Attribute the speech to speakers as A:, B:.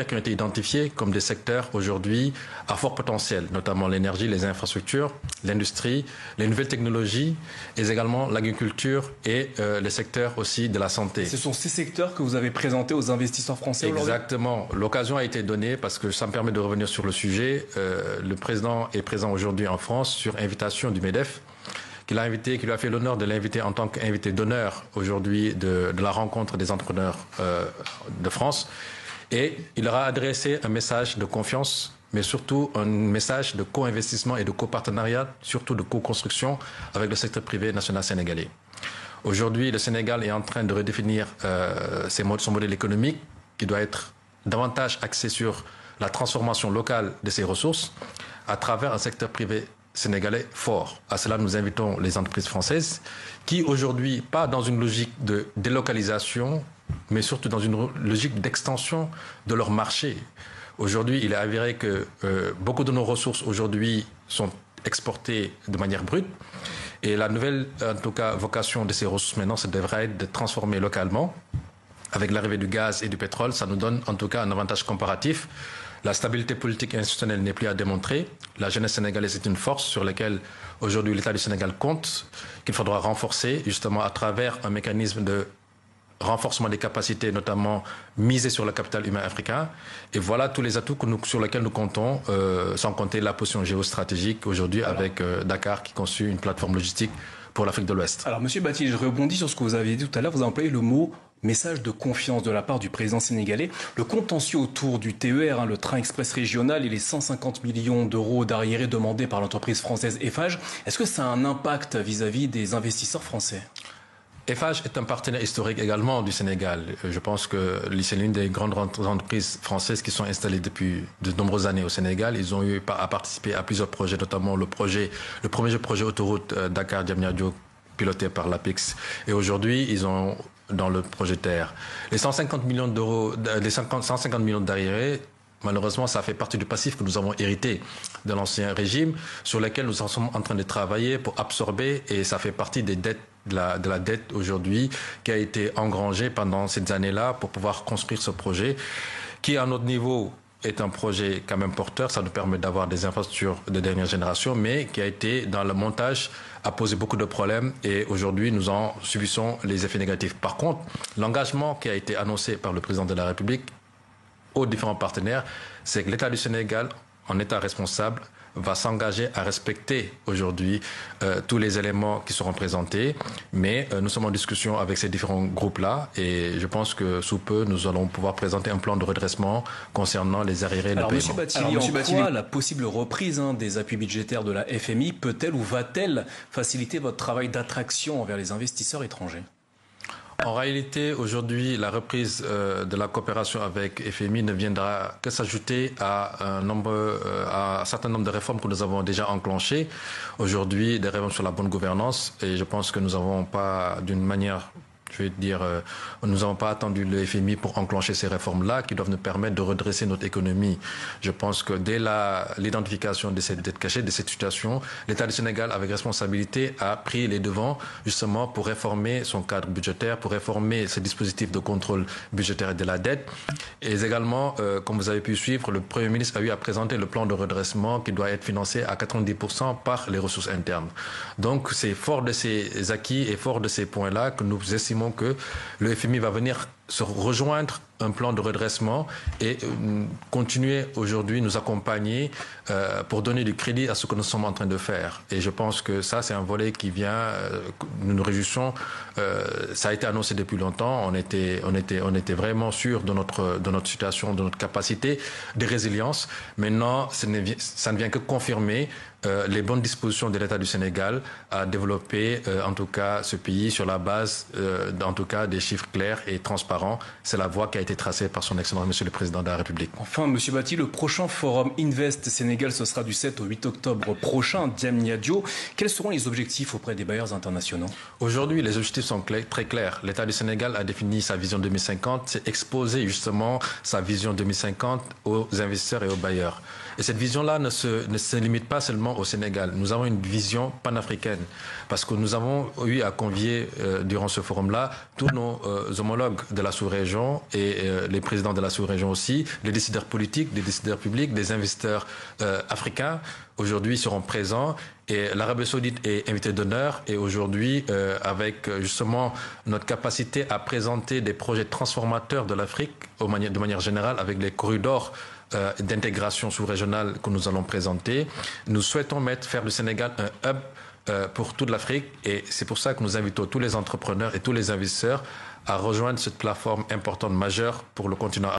A: qui ont été identifiés comme des secteurs aujourd'hui à fort potentiel, notamment l'énergie, les infrastructures, l'industrie, les nouvelles technologies, et également l'agriculture et les secteurs aussi de la santé.
B: Ce sont ces secteurs que vous avez présentés aux investisseurs français aujourd'hui ?
A: Exactement. L'occasion a été donnée parce que ça me permet de revenir sur le sujet. Le président est présent aujourd'hui en France sur invitation du MEDEF, qui lui a fait l'honneur de l'inviter en tant qu'invité d'honneur aujourd'hui de la rencontre des entrepreneurs de France. Et il leur a adressé un message de confiance, mais surtout un message de co-investissement et de copartenariat, surtout de co-construction avec le secteur privé national sénégalais. Aujourd'hui, le Sénégal est en train de redéfinir son modèle économique qui doit être davantage axé sur la transformation locale de ses ressources à travers un secteur privé sénégalais fort. À cela, nous invitons les entreprises françaises qui, aujourd'hui, pas dans une logique de délocalisation, mais surtout dans une logique d'extension de leur marché. Aujourd'hui, il est avéré que beaucoup de nos ressources, aujourd'hui, sont exportées de manière brute. Et la nouvelle, en tout cas, vocation de ces ressources maintenant, ça devrait être de transformer localement. Avec l'arrivée du gaz et du pétrole, ça nous donne en tout cas un avantage comparatif. La stabilité politique et institutionnelle n'est plus à démontrer. La jeunesse sénégalaise est une force sur laquelle aujourd'hui l'État du Sénégal compte, qu'il faudra renforcer justement à travers un mécanisme de renforcement des capacités, notamment miser sur le capital humain africain. Et voilà tous les atouts sur lesquels nous comptons, sans compter la position géostratégique aujourd'hui avec Dakar qui conçut une plateforme logistique pour l'Afrique de l'Ouest.
B: Alors, Monsieur Bati, je rebondis sur ce que vous avez dit tout à l'heure. Vous avez employé le mot message de confiance de la part du président sénégalais. Le contentieux autour du TER, le train express régional, et les 150 millions d'euros d'arriérés demandés par l'entreprise française Eiffage, est-ce que ça a un impact vis-à-vis des investisseurs français ?
A: Eiffage est un partenaire historique également du Sénégal. Je pense que c'est l'une des grandes entreprises françaises qui sont installées depuis de nombreuses années au Sénégal. Ils ont eu à participer à plusieurs projets, notamment le premier projet autoroute Dakar-Diamniadio piloté par l'APEX. Et aujourd'hui, ils ont dans le projet TER. Les 150 millions d'euros, les 150 millions d'arriérés, malheureusement, ça fait partie du passif que nous avons hérité de l'ancien régime, sur lequel nous sommes en train de travailler pour absorber, et ça fait partie des dettes, de la dette aujourd'hui qui a été engrangée pendant ces années-là pour pouvoir construire ce projet, qui à notre niveau est un projet quand même porteur. Ça nous permet d'avoir des infrastructures de dernière génération, mais qui a été dans le montage a posé beaucoup de problèmes et aujourd'hui nous en subissons les effets négatifs. Par contre, l'engagement qui a été annoncé par le président de la République aux différents partenaires, c'est que l'État du Sénégal, en État responsable, va s'engager à respecter aujourd'hui tous les éléments qui seront présentés. Mais nous sommes en discussion avec ces différents groupes-là et je pense que sous peu, nous allons pouvoir présenter un plan de redressement concernant les arriérés de paiement.
B: Monsieur Bathily, la possible reprise des appuis budgétaires de la FMI peut-elle ou va-t-elle faciliter votre travail d'attraction envers les investisseurs étrangers ?
A: En réalité, aujourd'hui, la reprise de la coopération avec FMI ne viendra que s'ajouter à un certain nombre de réformes que nous avons déjà enclenchées. Aujourd'hui, des réformes sur la bonne gouvernance. Et je pense que nous n'avons pas, d'une manière, je vais dire, nous n'avons pas attendu le FMI pour enclencher ces réformes-là qui doivent nous permettre de redresser notre économie. Je pense que dès l'identification de cette dette cachée, de cette situation, l'État du Sénégal, avec responsabilité, a pris les devants justement pour réformer son cadre budgétaire, pour réformer ce dispositif de contrôle budgétaire de la dette. Et également, comme vous avez pu suivre, le Premier ministre a eu à présenter le plan de redressement qui doit être financé à 90% par les ressources internes. Donc, c'est fort de ces acquis et fort de ces points-là que nous estimons que le FMI va venir se rejoindre un plan de redressement et continuer aujourd'hui nous accompagner pour donner du crédit à ce que nous sommes en train de faire. Et je pense que ça, c'est un volet qui vient, nous nous réjouissons. Ça a été annoncé depuis longtemps. On était vraiment sûr de notre situation, de notre capacité de résilience. Maintenant, ça ne vient que confirmer les bonnes dispositions de l'État du Sénégal à développer, en tout cas, ce pays sur la base, en tout cas, des chiffres clairs et transparents. C'est la voie qui a été tracée par son Excellence, Monsieur le Président de la République.
B: Enfin, Monsieur Bati, le prochain forum Invest Sénégal, ce sera du 7 au 8 octobre prochain, Diamniadio. Quels seront les objectifs auprès des bailleurs internationaux?
A: Aujourd'hui, les objectifs sont très clairs. L'État du Sénégal a défini sa vision 2050, c'est exposer justement sa vision 2050 aux investisseurs et aux bailleurs. Et cette vision-là ne se limite pas seulement au Sénégal. Nous avons une vision panafricaine parce que nous avons eu à convier durant ce forum-là tous nos homologues de la sous-région et les présidents de la sous-région aussi, les décideurs politiques, les décideurs publics, des investisseurs africains aujourd'hui seront présents. Et l'Arabie Saoudite est invitée d'honneur et aujourd'hui, avec justement notre capacité à présenter des projets transformateurs de l'Afrique de manière générale, avec les corridors d'intégration sous-régionale que nous allons présenter, nous souhaitons faire du Sénégal un hub pour toute l'Afrique et c'est pour ça que nous invitons tous les entrepreneurs et tous les investisseurs à rejoindre cette plateforme importante majeure pour le continent.